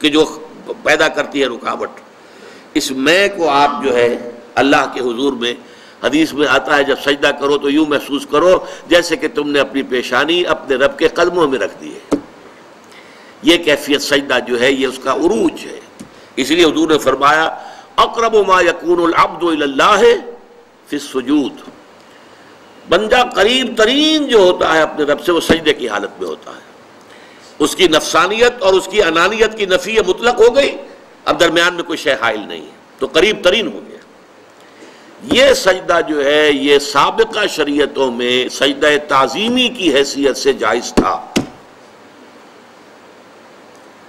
کہ جو پیدا کرتی ہے رکاوٹ۔ اس میں کو آپ جو ہے اللہ کے حضور میں، حدیث میں آتا ہے جب سجدہ کرو تو یوں محسوس کرو جیسے کہ تم نے اپنی پیشانی اپنے رب کے قدموں میں رکھ دی ہے۔ یہ کیفیت سجدہ جو ہے یہ اس کا عروج ہے۔ اس لیے حضور نے فرمایا اقرب ما یکون العبد الی اللہ فی السجود، بندہ قریب ترین جو ہوتا ہے اپنے رب سے وہ سجدے کی حالت میں ہوتا ہے۔ اس کی نفسانیت اور اس کی انانیت کی نفی مطلق ہو گئی، اب درمیان میں کوئی شے حائل نہیں ہے، تو قریب ترین ہو گیا۔ یہ سجدہ جو ہے یہ سابقہ شریعتوں میں سجدہ تعظیمی کی حیثیت سے جائز تھا۔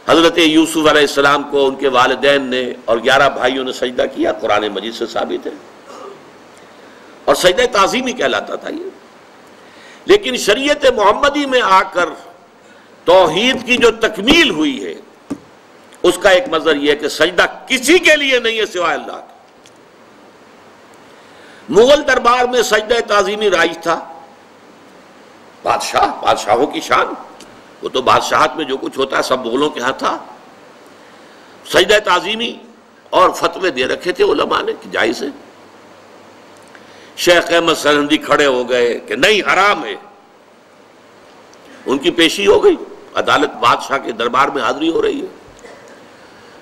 حضرت یوسف علیہ السلام کو ان کے والدین نے اور 11 بھائیوں نے سجدہ کیا، قرآن مجید سے ثابت ہے، اور سجدہ تعظیمی کہلاتا تھا یہ۔ لیکن شریعت محمدی میں آ کر توحید کی جو تکمیل ہوئی ہے اس کا ایک مظہر یہ ہے کہ سجدہ کسی کے لیے نہیں ہے سوائے اللہ کے۔ مغل دربار میں سجدہ تعظیمی رائج تھا، بادشاہوں کی شان، وہ تو بادشاہت میں جو کچھ ہوتا ہے سب مغلوں کے ہاں تھا۔ سجدہ تعظیمی اور فتوے دے رکھے تھے علماء نے کہ جائز ہے۔ شیخ احمد سرہندی کھڑے ہو گئے کہ نہیں حرام ہے، ان کی پیشی ہو گئی، عدالت بادشاہ کے دربار میں حاضری ہو رہی ہے،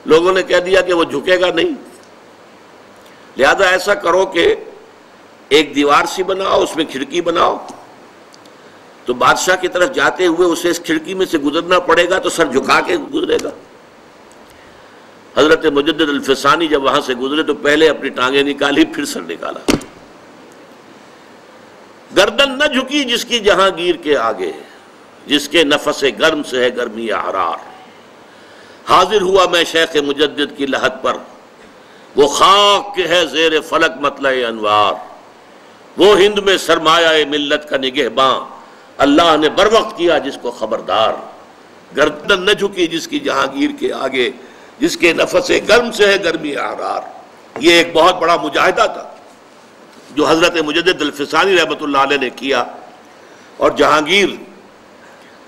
لوگوں نے کہہ دیا کہ وہ جھکے گا نہیں، لہذا ایسا کرو کہ ایک دیوار سی بناؤ، اس میں کھڑکی بناؤ، تو بادشاہ کی طرف جاتے ہوئے اسے اس کھڑکی میں سے گزرنا پڑے گا تو سر جھکا کے گزرے گا۔ حضرت مجدد الفسانی جب وہاں سے گزرے تو پہلے اپنی ٹانگیں نکالی پھر سر نکالا۔ گردن نہ جھکی جس کی جہانگیر کے آگے، جس کے نفس گرم سے ہے گرمی حرار۔ حاضر ہوا میں شیخ مجدد کی لحد پر، وہ خاک کے ہے زیر فلک مطلع انوار، وہ ہند میں سرمایہ ملت کا نگہباں، اللہ نے بر وقت کیا جس کو خبردار۔ گردن نہ جھکی جس کی جہانگیر کے آگے، جس کے نفس گرم سے ہے گرمی حرار۔ یہ ایک بہت بڑا مجاہدہ تھا جو حضرت مجدد الفسانی رحمۃ اللہ علیہ نے کیا، اور جہانگیر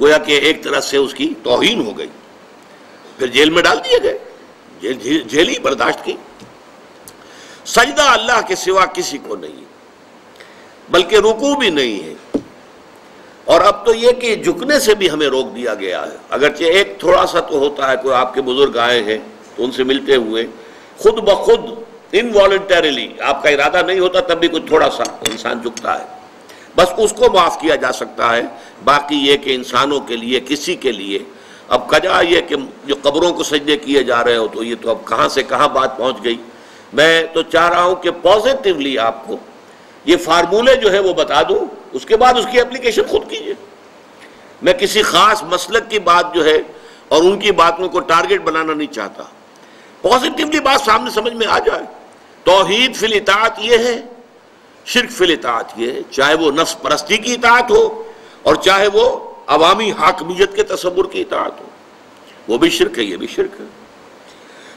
گویا کہ ایک طرح سے اس کی توہین ہو گئی، پھر جیل میں ڈال دیے گئے، جیل ہی برداشت کی۔ سجدہ اللہ کے سوا کسی کو نہیں، بلکہ رکوع بھی نہیں ہے۔ اور اب تو یہ کہ جھکنے سے بھی ہمیں روک دیا گیا ہے، اگرچہ ایک تھوڑا سا تو ہوتا ہے، کوئی آپ کے بزرگ آئے ہیں تو ان سے ملتے ہوئے خود بخود انوالنٹریلی، آپ کا ارادہ نہیں ہوتا تب بھی کچھ تھوڑا سا انسان جھکتا ہے، بس اس کو معاف کیا جا سکتا ہے۔ باقی یہ کہ انسانوں کے لیے کسی کے لیے اب کجا یہ کہ جو قبروں کو سجدے کیے جا رہے ہو، تو یہ تو اب کہاں سے کہاں بات پہنچ گئی۔ میں تو چاہ رہا ہوں کہ پازیٹیولی آپ کو یہ فارمولے جو ہے وہ بتا دوں، اس کے بعد اس کی اپلیکیشن خود کیجئے۔ میں کسی خاص مسلک کی بات جو ہے اور ان کی باتوں کو ٹارگٹ بنانا نہیں چاہتا، پازیٹیولی بات سامنے سمجھ میں آ جائے۔ توحید فی الاطاعت یہ ہے، شرک فی الاطاعت یہ ہے، چاہے وہ نفس پرستی کی اطاعت ہو اور چاہے وہ عوامی حاکمیت کے تصور کی اطاعت ہو، وہ بھی شرک ہے، یہ بھی شرک ہے۔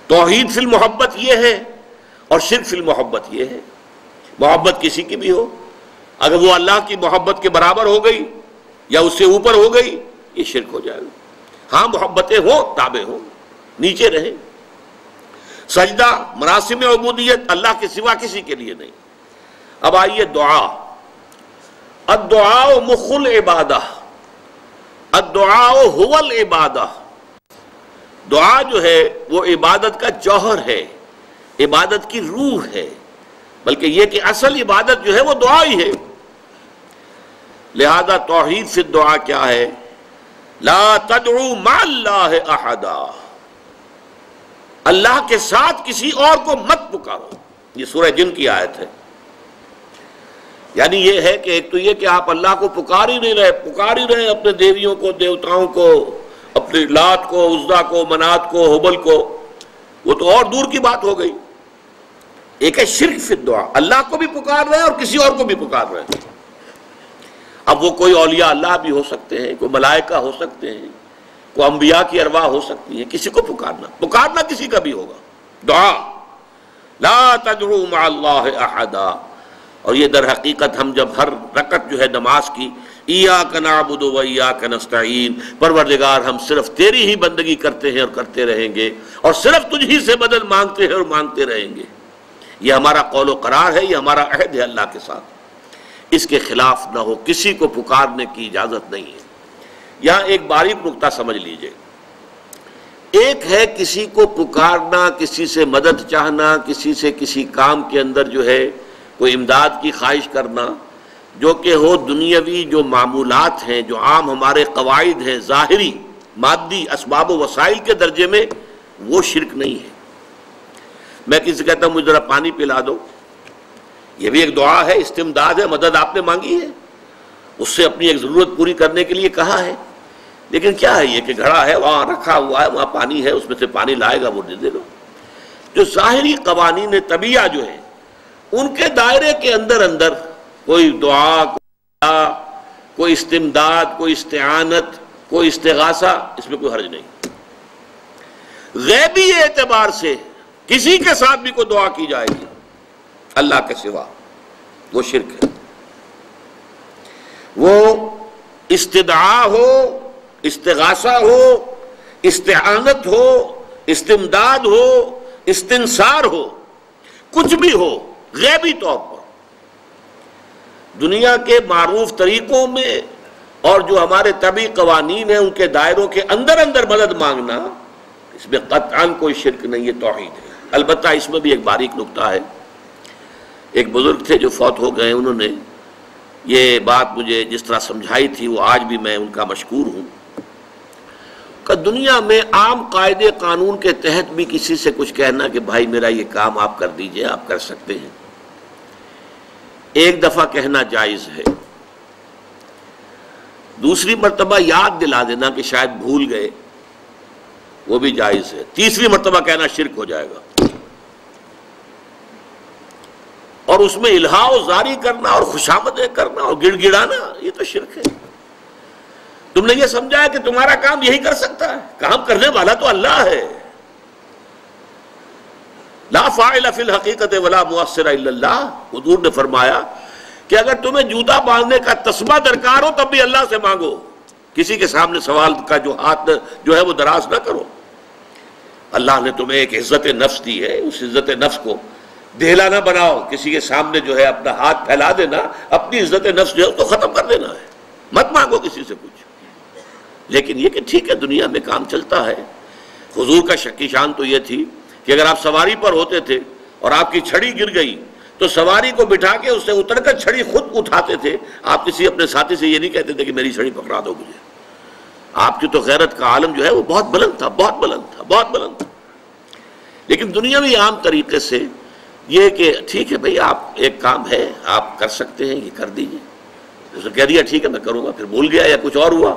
توحید فی المحبت یہ ہے اور شرک فی المحبت یہ ہے، محبت کسی کی بھی ہو، اگر وہ اللہ کی محبت کے برابر ہو گئی یا اس سے اوپر ہو گئی، یہ شرک ہو جائے گا۔ ہاں محبتیں ہوں، تابع ہوں، نیچے رہیں۔ سجدہ، مراسم عبودیت اللہ کے سوا کسی کے لیے نہیں۔ اب آئیے دعا۔ الدعاء مخ العبادہ، الدعاء هو العبادہ۔ دعا جو ہے وہ عبادت کا جوہر ہے، عبادت کی روح ہے، بلکہ یہ کہ اصل عبادت جو ہے وہ دعا ہی ہے۔ لہذا توحید فی الدعا کیا ہے؟ لا تدعو مع اللہ احدا، اللہ کے ساتھ کسی اور کو مت پکارو۔ یہ سورہ جن کی آیت ہے۔ یعنی یہ ہے کہ ایک تو یہ کہ آپ اللہ کو پکار ہی نہیں رہے، پکار ہی رہے اپنے دیویوں کو، دیوتاؤں کو، اپنے لات کو، عزا کو، منات کو، حبل کو، وہ تو اور دور کی بات ہو گئی۔ ایک ہے شرک فی الدعا، اللہ کو بھی پکار رہے ہیں اور کسی اور کو بھی پکار رہے ہیں۔ اب وہ کوئی اولیاء اللہ بھی ہو سکتے ہیں، کوئی ملائکہ ہو سکتے ہیں، کوئی انبیاء کی ارواح ہو سکتی ہیں، کسی کو پکارنا کسی کا بھی ہوگا۔ دعا لا تدعو مع اللہ احدا۔ اور یہ در حقیقت ہم جب ہر رکعت جو ہے نماز کی ایاک نعبد و ایاک نستعین، پروردگار ہم صرف تیری ہی بندگی کرتے ہیں اور کرتے رہیں گے، اور صرف تجھ ہی سے مدد مانگتے ہیں اور مانگتے رہیں گے، یہ ہمارا قول و قرار ہے، یہ ہمارا عہد ہے اللہ کے ساتھ۔ اس کے خلاف نہ ہو، کسی کو پکارنے کی اجازت نہیں ہے۔ یہاں ایک باریک نکتہ سمجھ لیجئے، ایک ہے کسی کو پکارنا، کسی سے مدد چاہنا، کسی سے کسی کام کے اندر جو ہے کوئی امداد کی خواہش کرنا، جو کہ ہو دنیاوی جو معمولات ہیں، جو عام ہمارے قواعد ہیں، ظاہری مادی اسباب و وسائل کے درجے میں، وہ شرک نہیں ہے۔ میں کسی سے کہتا ہوں مجھے ذرا پانی پلا دو، یہ بھی ایک دعا ہے، استمداد ہے، مدد آپ نے مانگی ہے، اس سے اپنی ایک ضرورت پوری کرنے کے لیے کہا ہے۔ لیکن کیا ہے یہ کہ گھڑا ہے، وہاں رکھا ہوا ہے، وہاں پانی ہے، اس میں سے پانی لائے گا وہ دے دو۔ جو ظاہری قوانین طبیعہ جو ہیں، ان کے دائرے کے اندر کوئی دعا، کوئی استمداد، کوئی استعانت، کوئی استغاثہ، اس میں کوئی حرج نہیں۔ غیبی اعتبار سے کسی کے ساتھ بھی کوئی دعا کی جائے گی اللہ کے سوا، وہ شرک ہے۔ وہ استدعا ہو، استغاثہ ہو، استعانت ہو، استمداد ہو، استنصار ہو، کچھ بھی ہو، غیبی طور پر دنیا کے معروف طریقوں میں اور جو ہمارے طبعی قوانین ہیں ان کے دائروں کے اندر مدد مانگنا، اس میں قطعاً کوئی شرک نہیں، یہ توحید ہے۔ البتہ اس میں بھی ایک باریک نکتہ ہے۔ ایک بزرگ تھے جو فوت ہو گئے، انہوں نے یہ بات مجھے جس طرح سمجھائی تھی، وہ آج بھی میں ان کا مشکور ہوں، کہ دنیا میں عام قاعدے قانون کے تحت بھی کسی سے کچھ کہنا کہ بھائی میرا یہ کام آپ کر دیجئے، آپ کر سکتے ہیں، ایک دفعہ کہنا جائز ہے، دوسری مرتبہ یاد دلا دینا کہ شاید بھول گئے، وہ بھی جائز ہے، تیسری مرتبہ کہنا شرک ہو جائے گا۔ اور اس میں الہا و زاری کرنا اور خوشامدیں کرنا اور گڑ گڑانا، یہ تو شرک ہے۔ تم نے یہ سمجھا ہے کہ تمہارا کام یہی کر سکتا ہے، کام کرنے والا تو اللہ ہے۔ لا فاعل فی الحقیقت ولا مؤثر الا اللہ، حضور نے فرمایا کہ اگر تمہیں جوتا باندھنے کا تسبہ درکار ہو تب بھی اللہ سے مانگو، کسی کے سامنے سوال کا جو ہاتھ جو ہے وہ دراز نہ کرو۔ اللہ نے تمہیں ایک عزت نفس دی ہے، اس عزت نفس کو دہلا نہ بناؤ، کسی کے سامنے جو ہے اپنا ہاتھ پھیلا دینا، اپنی عزت نفس جو ہے اس کو ختم کر دینا ہے، مت مانگو کسی سے کچھ۔ لیکن یہ کہ ٹھیک ہے دنیا میں کام چلتا ہے۔ حضور کا شکی شان تو یہ تھی کہ اگر آپ سواری پر ہوتے تھے اور آپ کی چھڑی گر گئی تو سواری کو بٹھا کے اس سے اتر کر چھڑی خود اٹھاتے تھے، آپ کسی اپنے ساتھی سے یہ نہیں کہتے تھے کہ میری چھڑی پکڑا دو مجھے۔ آپ کی تو غیرت کا عالم جو ہے وہ بہت بلند تھا، بہت بلند تھا، بہت بلند تھا۔ لیکن دنیاوی عام طریقے سے یہ کہ ٹھیک ہے بھئی آپ ایک کام ہے آپ کر سکتے ہیں، یہ کر دیجئے، اس نے کہہ دیا ٹھیک ہے میں کروں گا، پھر بھول گیا یا کچھ اور ہوا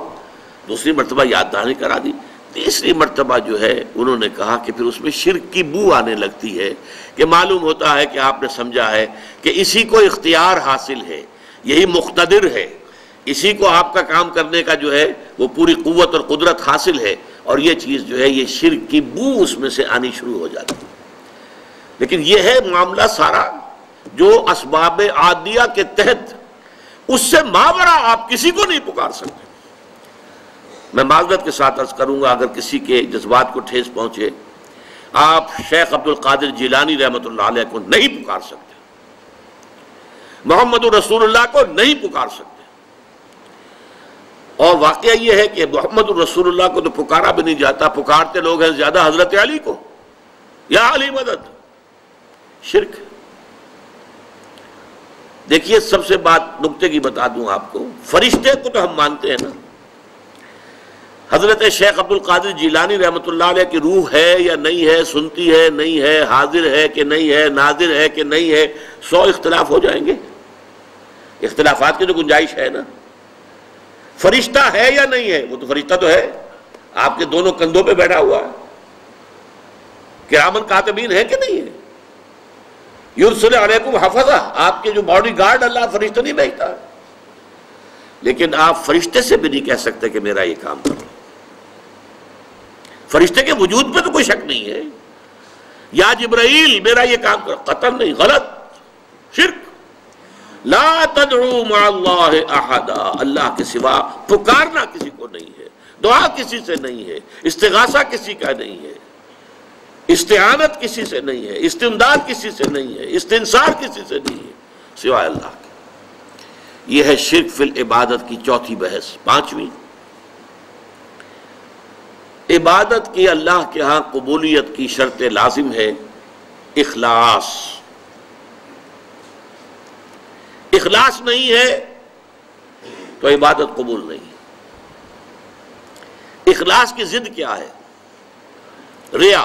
دوسری مرتبہ یاد دہانی کرا دی. تیسری مرتبہ جو ہے انہوں نے کہا کہ پھر اس میں شرک کی بو آنے لگتی ہے کہ معلوم ہوتا ہے کہ آپ نے سمجھا ہے کہ اسی کو اختیار حاصل ہے, یہی مقتدر ہے, اسی کو آپ کا کام کرنے کا جو ہے وہ پوری قوت اور قدرت حاصل ہے, اور یہ چیز جو ہے یہ شرک کی بو اس میں سے آنی شروع ہو جاتی ہے. لیکن یہ ہے معاملہ سارا جو اسباب عادیہ کے تحت, اس سے ماورا آپ کسی کو نہیں پکار سکتے. میں معذرت کے ساتھ عرض کروں گا اگر کسی کے جذبات کو ٹھیس پہنچے, آپ شیخ عبد القادر جیلانی رحمۃ اللہ علیہ کو نہیں پکار سکتے, محمد رسول اللہ کو نہیں پکار سکتے. اور واقعہ یہ ہے کہ محمد رسول اللہ کو تو پکارا بھی نہیں جاتا, پکارتے لوگ ہیں زیادہ حضرت علی کو, یا علی مدد. شرک. دیکھیے سب سے بات نکتے کی بتا دوں آپ کو, فرشتے کو تو ہم مانتے ہیں نا. حضرت شیخ عبد القادر جیلانی رحمۃ اللہ علیہ کی روح ہے یا نہیں ہے, سنتی ہے نہیں ہے, حاضر ہے کہ نہیں ہے, ناظر ہے کہ نہیں ہے, 100 اختلاف ہو جائیں گے. اختلافات کی تو گنجائش ہے نا. فرشتہ ہے یا نہیں ہے, وہ تو فرشتہ تو ہے, آپ کے دونوں کندھوں پہ بیٹھا ہوا ہے. کرامن کاتبین ہے کہ نہیں ہے, یرسل علیکم حفظہ, آپ کے جو باڈی گارڈ اللہ فرشتہ نہیں بھیجتا. لیکن آپ فرشتے سے بھی نہیں کہہ سکتے کہ میرا یہ کام کرو. فرشتے کے وجود پہ تو کوئی شک نہیں ہے. یا جبرائیل میرا یہ کام کرو, قطعاً نہیں, غلط, شرک. لا تدعو مع اللہ احدا, اللہ کے سوا پکارنا کسی کو نہیں ہے, دعا کسی سے نہیں ہے, استغاثہ کسی کا نہیں ہے, استعانت کسی سے نہیں ہے, استمداد کسی سے نہیں ہے, استنصار کسی سے نہیں ہے سوائے اللہ کے. یہ ہے شرک فی العبادت کی چوتھی بحث. پانچویں, عبادت کی اللہ کے ہاں قبولیت کی شرط لازم ہے اخلاص. اخلاص نہیں ہے تو عبادت قبول نہیں. اخلاص کی ضد کیا ہے؟ ریا.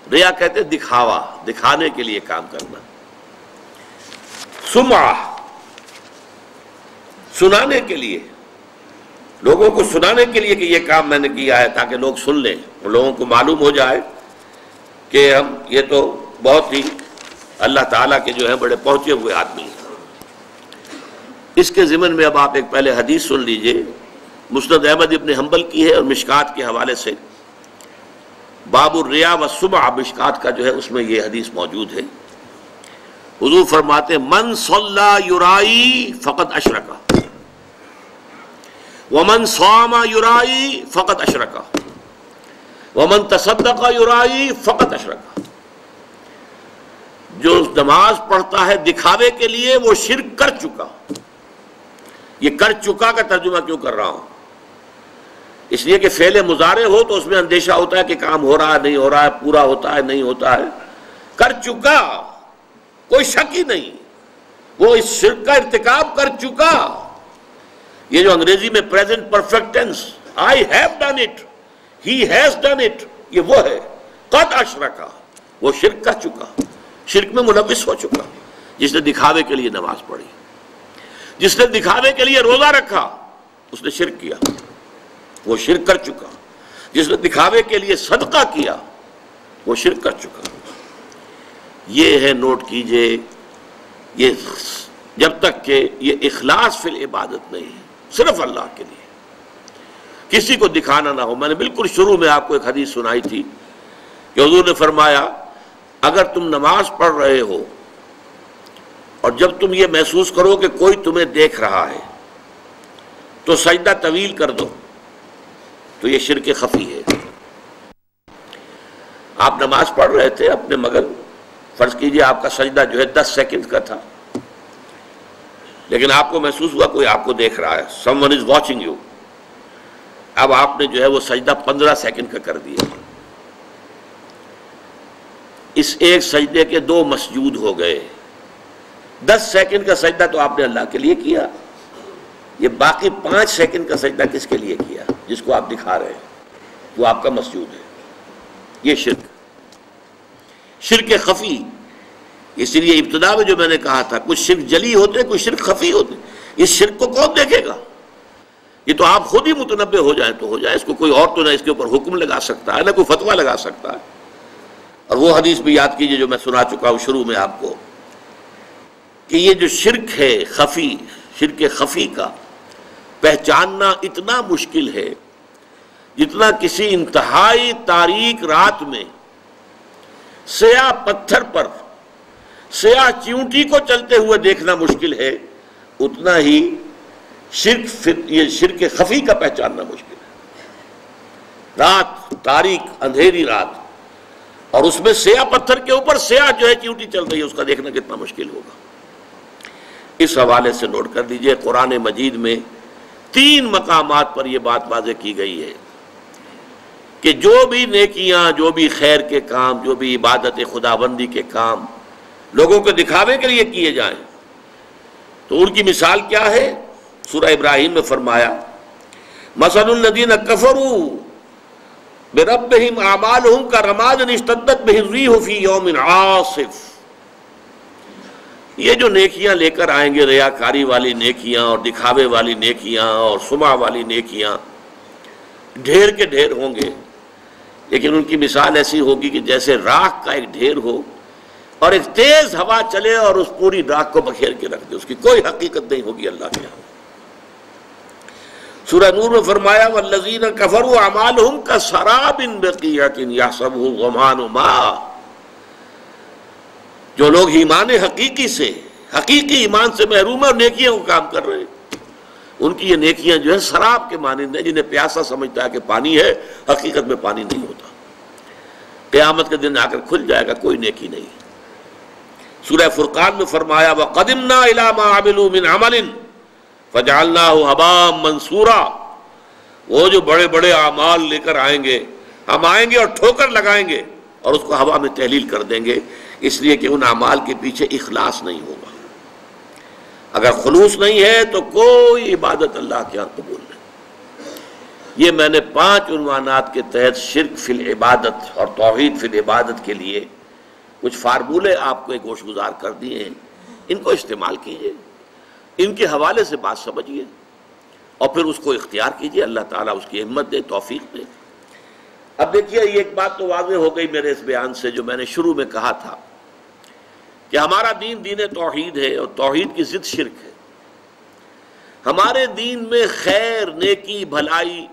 ریا کہتے ہیں دکھاوا, دکھانے کے لیے کام کرنا. سمعہ, سنانے کے لیے, لوگوں کو سنانے کے لیے کہ یہ کام میں نے کیا ہے تاکہ لوگ سن لیں, اور لوگوں کو معلوم ہو جائے کہ ہم یہ تو بہت ہی اللہ تعالیٰ کے جو ہے بڑے پہنچے ہوئے آدمی ہیں. اس کے ضمن میں اب آپ ایک پہلے حدیث سن لیجئے, مسند احمد ابن حنبل کی ہے اور مشکات کے حوالے سے. باب الریا والسمعہ, مشکات کا جو ہے اس میں یہ حدیث موجود ہے. حضور فرماتے من صلی یرائی فقد اشرک ومن صام یرائی فقد اشرک ومن تصدق یرائی فقد اشرک. جو نماز پڑھتا ہے دکھاوے کے لیے وہ شرک کر چکا. یہ کر چکا کا ترجمہ کیوں کر رہا ہوں؟ اس لیے کہ فعل مضارع ہو تو اس میں اندیشہ ہوتا ہے کہ کام ہو رہا ہے نہیں ہو رہا ہے, پورا ہوتا ہے نہیں ہوتا ہے. کر چکا, کوئی شک ہی نہیں, وہ اس شرک کا ارتکاب کر چکا. یہ جو انگریزی میں present perfect tense, I have done it, he has done it, یہ وہ ہے. قد اشرکا, وہ شرک کر چکا, شرک میں ملوث ہو چکا. جس نے دکھاوے کے لیے نماز پڑھی, جس نے دکھاوے کے لیے روزہ رکھا, اس نے شرک کیا, وہ شرک کر چکا. جس نے دکھاوے کے لیے صدقہ کیا, وہ شرک کر چکا. یہ ہے, نوٹ کیجئے, یہ جب تک کہ یہ اخلاص فی العبادت نہیں ہے, صرف اللہ کے لیے, کسی کو دکھانا نہ ہو. میں نے بالکل شروع میں آپ کو ایک حدیث سنائی تھی کہ حضور نے فرمایا اگر تم نماز پڑھ رہے ہو اور جب تم یہ محسوس کرو کہ کوئی تمہیں دیکھ رہا ہے تو سجدہ طویل کر دو, تو یہ شرک خفی ہے. آپ نماز پڑھ رہے تھے اپنے مگر, فرض کیجئے آپ کا سجدہ جو ہے 10 سیکنڈ کا تھا, لیکن آپ کو محسوس ہوا کوئی آپ کو دیکھ رہا ہے, someone is watching you. اب آپ نے جو ہے وہ سجدہ 15 سیکنڈ کا کر دیا. اس ایک سجدے کے 2 مسجود ہو گئے. 10 سیکنڈ کا سجدہ تو آپ نے اللہ کے لیے کیا, یہ باقی 5 سیکنڈ کا سجدہ کس کے لیے کیا؟ جس کو آپ دکھا رہے ہیں, وہ آپ کا مسجود ہے. یہ شرک, شرک خفی. اس لیے ابتدا میں جو میں نے کہا تھا, کچھ شرک جلی ہوتے, کچھ شرک خفی ہوتے. اس شرک کو کون دیکھے گا؟ یہ تو آپ خود ہی متنبع ہو جائیں تو ہو جائے، اس کو کوئی اور تو نہ اس کے اوپر حکم لگا سکتا ہے، نہ کوئی فتویٰ لگا سکتا ہے۔ اور وہ حدیث بھی یاد کیجئے جو میں سنا چکا ہوں شروع میں آپ کو، کہ یہ جو شرک ہے خفی، شرک خفی کا پہچاننا اتنا مشکل ہے جتنا کسی انتہائی تاریک رات میں سیاہ پتھر پر سیاہ چیونٹی کو چلتے ہوئے دیکھنا مشکل ہے، اتنا ہی یہ شرک خفی کا پہچاننا مشکل ہے۔ رات تاریک اندھیری رات، اور اس میں سیاہ پتھر کے اوپر سیاہ جو ہے چیونٹی چل رہی ہے، اس کا دیکھنا کتنا مشکل ہوگا۔ اس حوالے سے نوٹ کر دیجئے، قرآن مجید میں 3 مقامات پر یہ بات واضح کی گئی ہے کہ جو بھی نیکیاں، جو بھی خیر کے کام، جو بھی عبادت خداوندی کے کام لوگوں کو دکھاوے کے لیے کیے جائیں تو ان کی مثال کیا ہے؟ سورہ ابراہیم میں فرمایا مثل الذین کفروا بربہم اعمالہم کرماد اشتدت بہ الریح فی یوم عاصف۔ یہ جو نیکیاں لے کر آئیں گے، ریاکاری والی نیکیاں اور دکھاوے والی نیکیاں اور سمعہ والی نیکیاں، ڈھیر کے ڈھیر ہوں گے، لیکن ان کی مثال ایسی ہوگی کہ جیسے راکھ کا ایک ڈھیر ہو اور ایک تیز ہوا چلے اور اس پوری راکھ کو بکھیر کے رکھ دے، اس کی کوئی حقیقت نہیں ہوگی اللہ کے یہاں۔ سورہ نور میں فرمایا والذین کفروا اعمالہم کسراب بقیعۃ یحسبہ الظمآن ماء۔ جو لوگ ایمان حقیقی سے، حقیقی ایمان سے محروم ہیں اور نیکیوں کو کام کر رہے ہیں، ان کی یہ نیکیاں جو ہے سراب کے مانند ہیں، جنہیں پیاسا سمجھتا ہے کہ پانی ہے، حقیقت میں پانی نہیں ہوتا، قیامت کے دن آ کر کھل جائے گا، کوئی نیکی نہیں۔ سورہ فرقان میں فرمایا وَقَدِمْنَا إِلَىٰ مَا عَمِلُوا مِنْ عَمَلٍ فَجَعَلْنَاهُ هَبَاءً مَنْثُورًا۔ وہ جو بڑے بڑے اعمال لے کر آئیں گے، ہم آئیں گے اور ٹھوکر لگائیں گے اور اس کو ہوا میں تحلیل کر دیں گے، اس لیے کہ ان اعمال کے پیچھے اخلاص نہیں ہوگا۔ اگر خلوص نہیں ہے تو کوئی عبادت اللہ کے یہاں قبول نہیں۔ یہ میں نے 5 عنوانات کے تحت شرک فی العبادت اور توحید فی العبادت کے لیے کچھ فارمولے آپ کو ایک گوش گزار کر دیے ہیں، ان کو استعمال کیجئے، ان کے حوالے سے بات سمجھیے اور پھر اس کو اختیار کیجئے، اللہ تعالیٰ اس کی ہمت دے، توفیق دے۔ اب دیکھیے، یہ ایک بات تو واضح ہو گئی میرے اس بیان سے جو میں نے شروع میں کہا تھا کہ ہمارا دین دین توحید ہے اور توحید کی ضد شرک ہے۔ ہمارے دین میں خیر، نیکی، بھلائی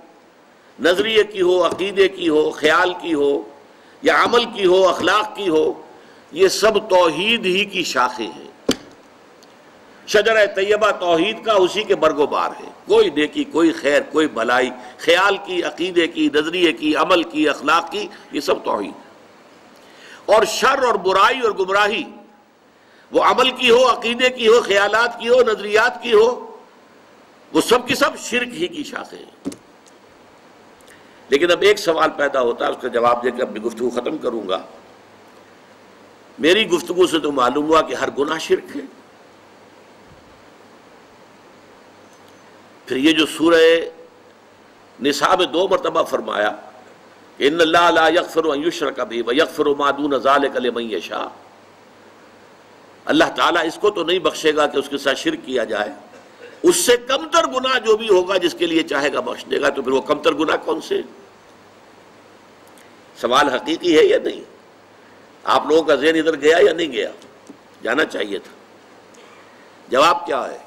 نظریے کی ہو، عقیدے کی ہو، خیال کی ہو یا عمل کی ہو، اخلاق کی ہو، یہ سب توحید ہی کی شاخیں ہیں۔ شجرہ طیبہ توحید کا اسی کے برگ و بار ہے۔ کوئی نیکی، کوئی خیر، کوئی بھلائی، خیال کی، عقیدے کی، نظریے کی، عمل کی، اخلاق کی، یہ سب توحید ہے۔ اور شر اور برائی اور گمراہی وہ عمل کی ہو، عقیدے کی ہو، خیالات کی ہو، نظریات کی ہو، وہ سب کی سب شرک ہی کی شاخیں ہیں۔ لیکن اب ایک سوال پیدا ہوتا ہے، اس کا جواب دے کے اپنی گفتگو ختم کروں گا۔ میری گفتگو سے تو معلوم ہوا کہ ہر گناہ شرک ہے۔ پھر یہ جو سورہ نساء میں 2 مرتبہ فرمایا کہ ان اللہ لا یغفر ان یشرک بہ ویغفر ما دون ذلک لمن یشاء، اللہ تعالیٰ اس کو تو نہیں بخشے گا کہ اس کے ساتھ شرک کیا جائے، اس سے کمتر گناہ جو بھی ہوگا جس کے لیے چاہے گا بخش دے گا۔ تو پھر وہ کمتر گناہ کون سے؟ سوال حقیقی ہے یا نہیں؟ آپ لوگوں کا ذہن ادھر گیا یا نہیں گیا؟ جانا چاہیے تھا۔ جواب کیا ہے؟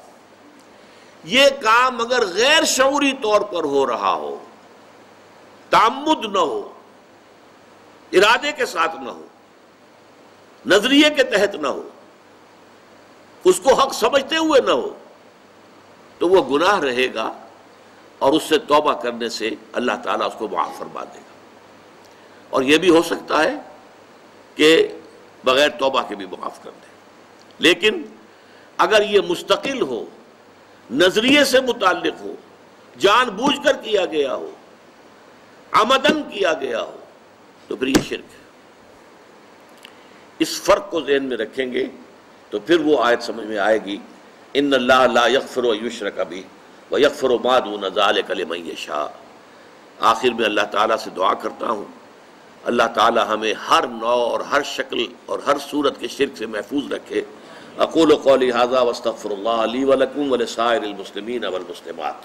یہ کام اگر غیر شعوری طور پر ہو رہا ہو، تعمد نہ ہو، ارادے کے ساتھ نہ ہو، نظریے کے تحت نہ ہو، اس کو حق سمجھتے ہوئے نہ ہو، تو وہ گناہ رہے گا اور اس سے توبہ کرنے سے اللہ تعالیٰ اس کو معاف فرما دے گا۔ اور یہ بھی ہو سکتا ہے کہ بغیر توبہ کے بھی معاف کر دے۔ لیکن اگر یہ مستقل ہو، نظریے سے متعلق ہو، جان بوجھ کر کیا گیا ہو، عمدن کیا گیا ہو، تو پھر یہ شرک ہے۔ اس فرق کو ذہن میں رکھیں گے تو پھر وہ آیت سمجھ میں آئے گی ان اللہ لا یغفر ان یشرک بہ ویغفر ما دون ذلک لمن یشاء۔ آخر میں اللہ تعالیٰ سے دعا کرتا ہوں، اللہ تعالیٰ ہمیں ہر نوع اور ہر شکل اور ہر صورت کے شرک سے محفوظ رکھے۔ اقول قولی ھذا واستغفر اللہ لی ولکم ولسائر المسلمین والمسلمات۔